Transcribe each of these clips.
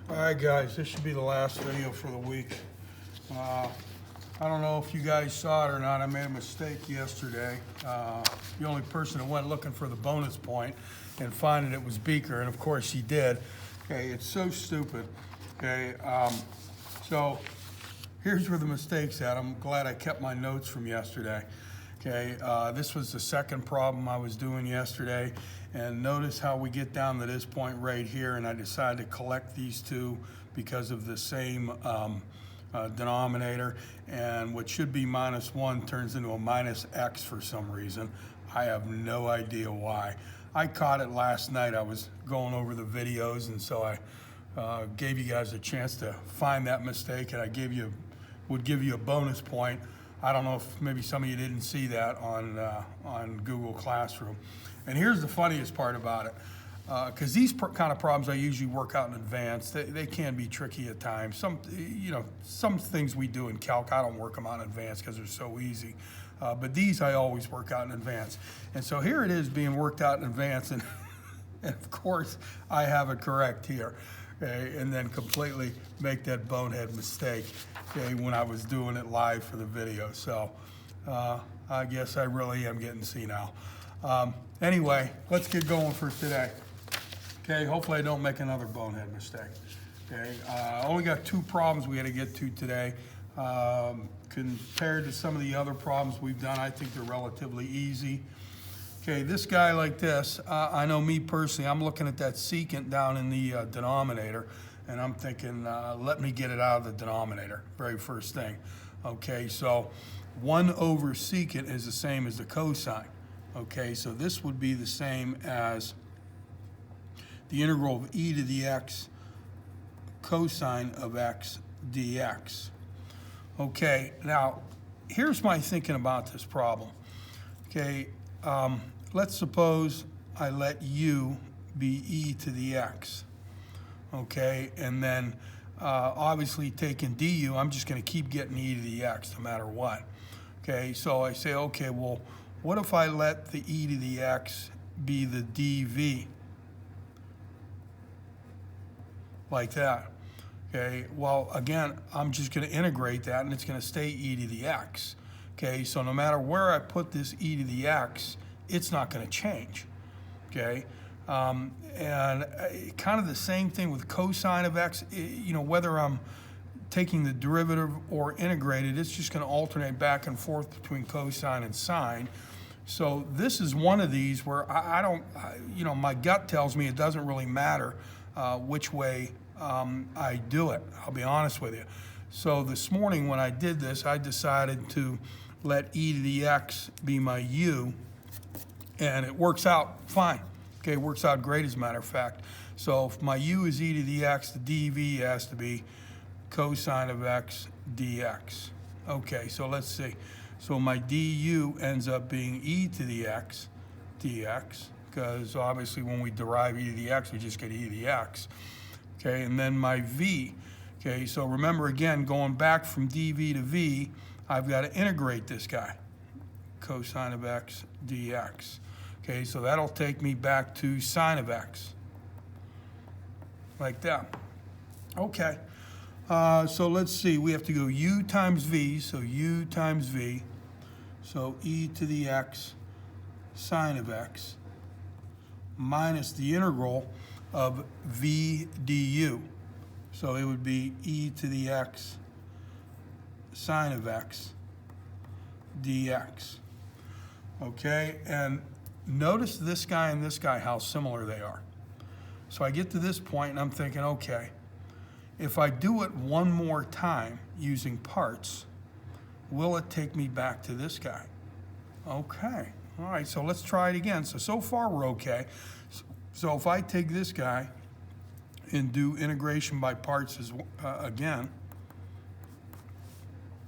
Alright guys, this should be the last video for the week. I don't know if you guys saw it or not, I made a mistake yesterday. The only person that went looking for the bonus point and finding it was Beaker, and of course she did. Okay, it's so stupid. Okay, so here's where the mistake's at. I'm glad I kept my notes from yesterday. Okay, this was the second problem I was doing yesterday, and notice how we get down to this point right here, and I decided to collect these two because of the same denominator, and what should be -1 turns into a -x for some reason. I have no idea why. I caught it last night. I was going over the videos, and so I gave you guys a chance to find that mistake, and I would give you a bonus point. I don't know if maybe some of you didn't see that on Google Classroom. And here's the funniest part about it, because these kind of problems I usually work out in advance. They can be tricky at times. Some things we do in calc, I don't work them out in advance because they're so easy. But these I always work out in advance. And so here it is being worked out in advance, and of course I have it correct here. Okay, and then completely make that bonehead mistake, okay, when I was doing it live for the video. So I guess I really am getting senile. Anyway, let's get going for today. Okay, hopefully I don't make another bonehead mistake. Okay, I only got 2 problems we had to get to today. Compared to some of the other problems we've done, I think they're relatively easy. Okay, this guy like this, I know me personally, I'm looking at that secant down in the denominator, and I'm thinking, let me get it out of the denominator, very first thing. Okay, so 1 over secant is the same as the cosine. Okay, so this would be the same as the integral of e to the x cosine of x dx. Okay, now here's my thinking about this problem. Okay, let's suppose I let u be e to the x, okay, and then obviously taking du, I'm just going to keep getting e to the x no matter what. Okay, so I say, okay, well, what if I let the e to the x be the dv, like that? Okay, well, again, I'm just going to integrate that, and it's going to stay e to the x. Okay, so no matter where I put this e to the x, it's not going to change. Okay, and kind of the same thing with cosine of x. Whether I'm taking the derivative or integrated, it's just going to alternate back and forth between cosine and sine. So this is one of these where I don't, my gut tells me it doesn't really matter which way I do it. I'll be honest with you. So this morning when I did this, I decided to let e to the x be my u, and it works out fine. Okay, it works out great as a matter of fact. So if my u is e to the x, the dv has to be cosine of x dx. Okay, so let's see. So my du ends up being e to the x dx, because obviously when we derive e to the x, we just get e to the x. Okay, and then my v. Okay, so remember again, going back from dv to v, I've got to integrate this guy, cosine of x dx. Okay, so that'll take me back to sine of x, like that. Okay, so let's see, we have to go u times v, so u times v, so e to the x sine of x, minus the integral of v du. So it would be e to the x sine of x dx. Okay, and notice this guy and this guy, how similar they are. So I get to this point and I'm thinking, okay, if I do it one more time using parts, will it take me back to this guy? Okay, all right, so let's try it again. So far we're okay. So if I take this guy and do integration by parts again,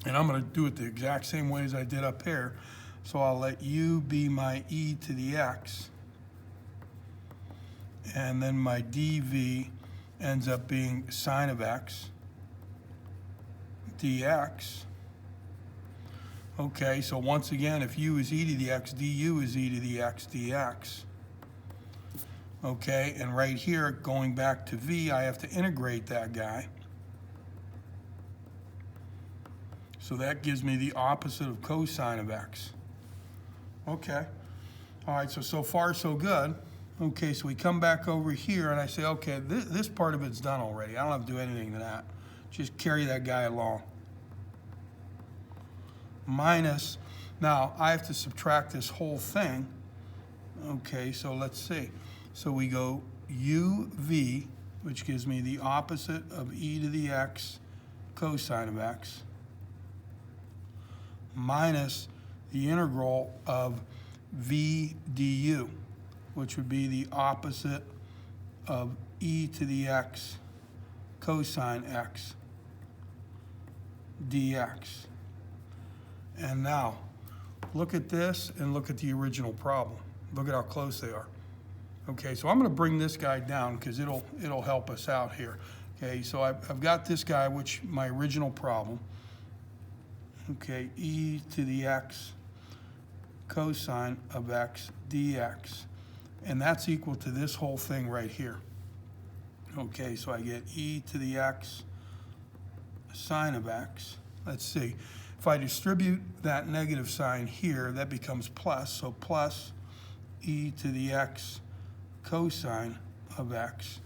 and I'm going to do it the exact same way as I did up here. So I'll let u be my e to the x, and then my dv ends up being sine of x dx. Okay, so once again, if u is e to the x, du is e to the x dx. Okay, and right here, going back to v, I have to integrate that guy. So that gives me the opposite of cosine of x. Okay, all right, so far so good. Okay, so we come back over here and I say, okay, this part of it's done already. I don't have to do anything to that. Just carry that guy along. Minus, now I have to subtract this whole thing. Okay, so let's see. So we go uv, which gives me the opposite of e to the x cosine of x, minus the integral of v du, which would be the opposite of e to the x cosine x dx. And now, look at this and look at the original problem. Look at how close they are. Okay, so I'm going to bring this guy down because it'll help us out here. Okay, so I've got this guy, which my original problem. Okay, e to the x cosine of x dx. And that's equal to this whole thing right here. Okay, so I get e to the x sine of x. Let's see. If I distribute that negative sign here, that becomes plus. So plus e to the x cosine of x.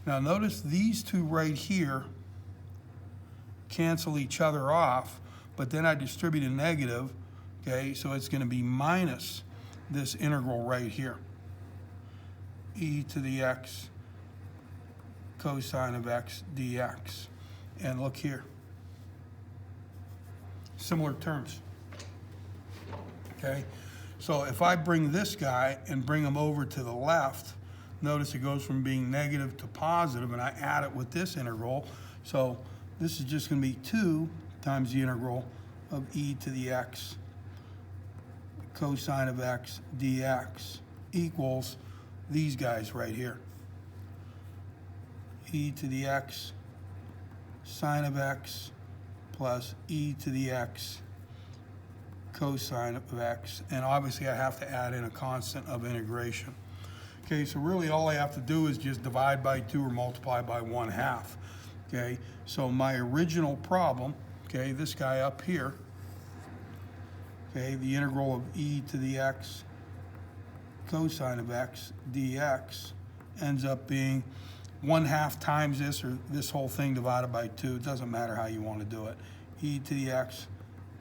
Now notice these two right here cancel each other off, but then I distribute a negative, okay, so it's going to be minus this integral right here. E to the x cosine of x dx. And look here. Similar terms. Okay, so if I bring this guy and bring him over to the left, notice it goes from being negative to positive, and I add it with this integral. So this is just going to be 2 times the integral of e to the x cosine of x dx equals these guys right here. E to the x sine of x plus e to the x cosine of x, and obviously I have to add in a constant of integration. Okay, so really all I have to do is just divide by 2 or multiply by 1/2. Okay, so my original problem, okay, this guy up here, okay, the integral of e to the x cosine of x dx ends up being 1/2 times this, or this whole thing divided by 2. It doesn't matter how you want to do it. E to the x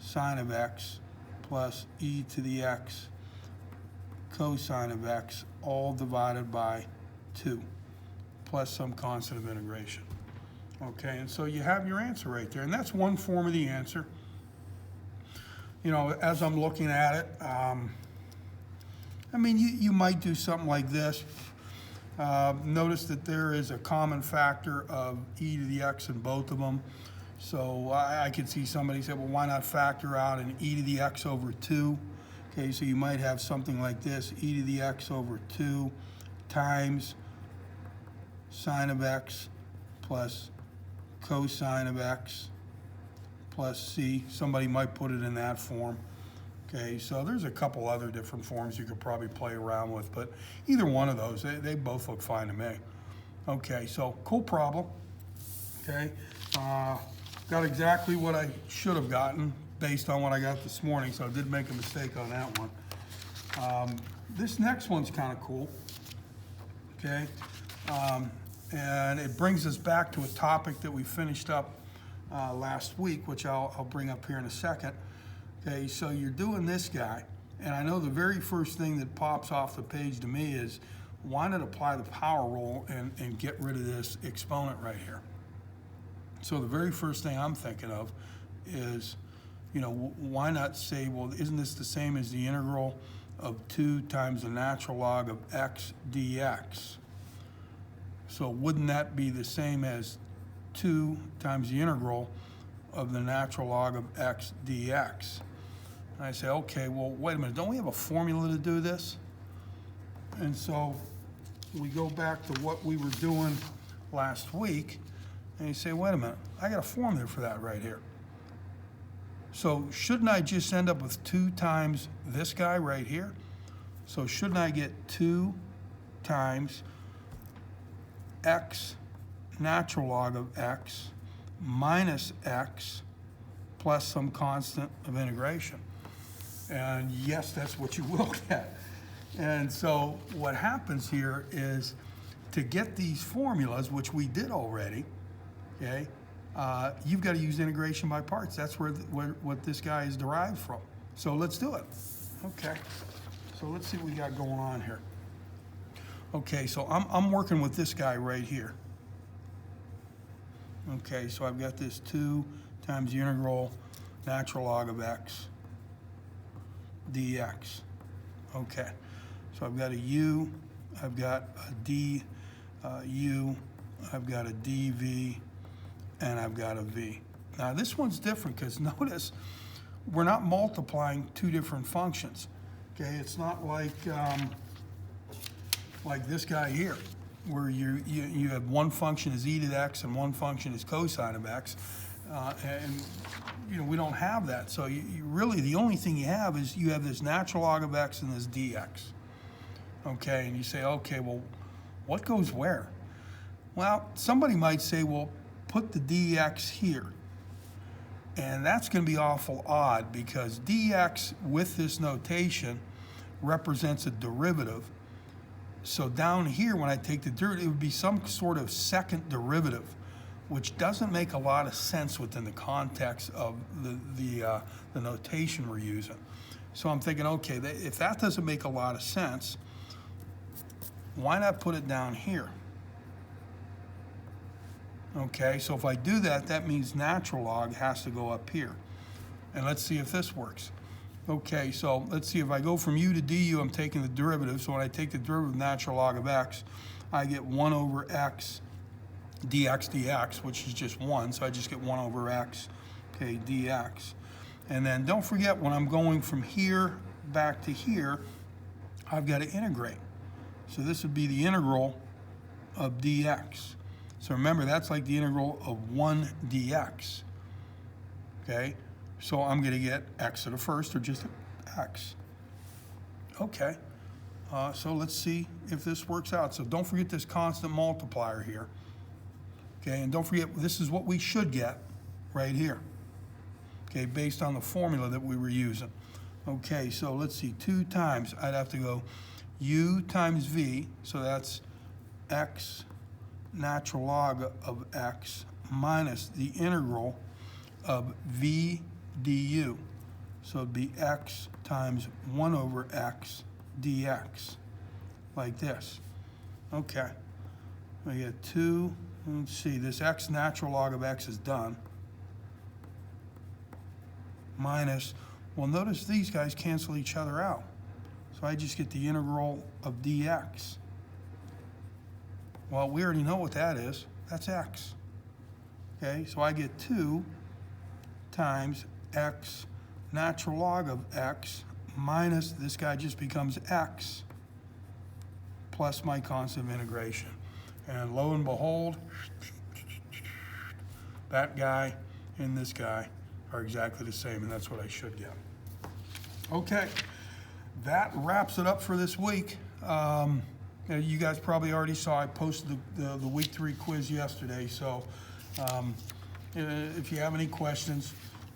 sine of x plus e to the x cosine of x, all divided by 2, plus some constant of integration. Okay, and so you have your answer right there, and that's one form of the answer. You know, as I'm looking at it, I mean, you might do something like this. Notice that there is a common factor of e to the x in both of them. So I could see somebody say, well, why not factor out an e to the x over 2? Okay, so you might have something like this, e to the x over 2 times sine of x plus cosine of x plus c. Somebody might put it in that form. Okay, so there's a couple other different forms you could probably play around with, but either one of those, they both look fine to me. Okay, so cool problem. Okay, got exactly what I should have gotten based on what I got this morning, so I did make a mistake on that one. This next one's kind of cool. Okay, and it brings us back to a topic that we finished up last week, which I'll bring up here in a second. Okay, so you're doing this guy, and I know the very first thing that pops off the page to me is, why not apply the power rule and get rid of this exponent right here? So the very first thing I'm thinking of is, you know, why not say, well, isn't this the same as the integral of 2 times the natural log of x dx? So wouldn't that be the same as 2 times the integral of the natural log of x dx? And I say, okay, well, wait a minute, don't we have a formula to do this? And so we go back to what we were doing last week, and you say, wait a minute, I got a formula for that right here. So shouldn't I just end up with 2 times this guy right here? So shouldn't I get 2 times x natural log of x minus x plus some constant of integration. And yes, that's what you will get. And so what happens here is, to get these formulas, which we did already, okay, you've got to use integration by parts. That's where what this guy is derived from. So let's do it. Okay, so let's see what we got going on here. Okay, so I'm working with this guy right here. Okay, so I've got this 2 times the integral natural log of x dx. Okay, so I've got a u, I've got a d u, I've got a dv, and I've got a v. Now this one's different because notice we're not multiplying two different functions. Okay, it's not like this guy here, where you have one function is e to the x and one function is cosine of x, and you know we don't have that. So you really the only thing you have is you have this natural log of x and this dx. Okay, and you say, okay, well, what goes where? Well, somebody might say, well, put the dx here. And that's going to be awful odd because dx with this notation represents a derivative. So down here, when I take the derivative, it would be some sort of second derivative, which doesn't make a lot of sense within the context of the notation we're using. So I'm thinking, okay, if that doesn't make a lot of sense, why not put it down here? Okay, so if I do that, that means natural log has to go up here. And let's see if this works. Okay, so let's see, if I go from u to du, I'm taking the derivative. So when I take the derivative of natural log of x, I get 1 over x dx dx, which is just 1. So I just get 1 over x, okay, dx. And then don't forget, when I'm going from here back to here, I've got to integrate. So this would be the integral of dx. So remember, that's like the integral of 1 dx, okay? So I'm going to get x to the first, or just x. Okay, so let's see if this works out. So don't forget this constant multiplier here, okay? And don't forget, this is what we should get right here, okay, based on the formula that we were using. Okay, so let's see, 2 times, I'd have to go u times v, so that's x natural log of x minus the integral of v du. So it'd be x times 1 over x dx, like this. Okay, we get 2, let's see, this x natural log of x is done, minus, well, notice these guys cancel each other out. So I just get the integral of dx. Well, we already know what that is. That's x. Okay, so I get 2 times x natural log of x minus, this guy just becomes x, plus my constant of integration. And lo and behold, that guy and this guy are exactly the same, and that's what I should get. Okay, that wraps it up for this week. You guys probably already saw I posted the week 3 quiz yesterday, so if you have any questions,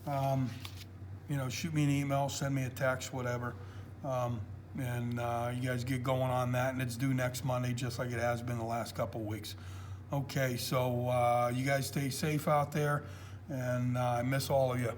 you know, shoot me an email, send me a text, whatever, and you guys get going on that, and it's due next Monday, just like it has been the last couple weeks. Okay, so you guys stay safe out there, and I miss all of you.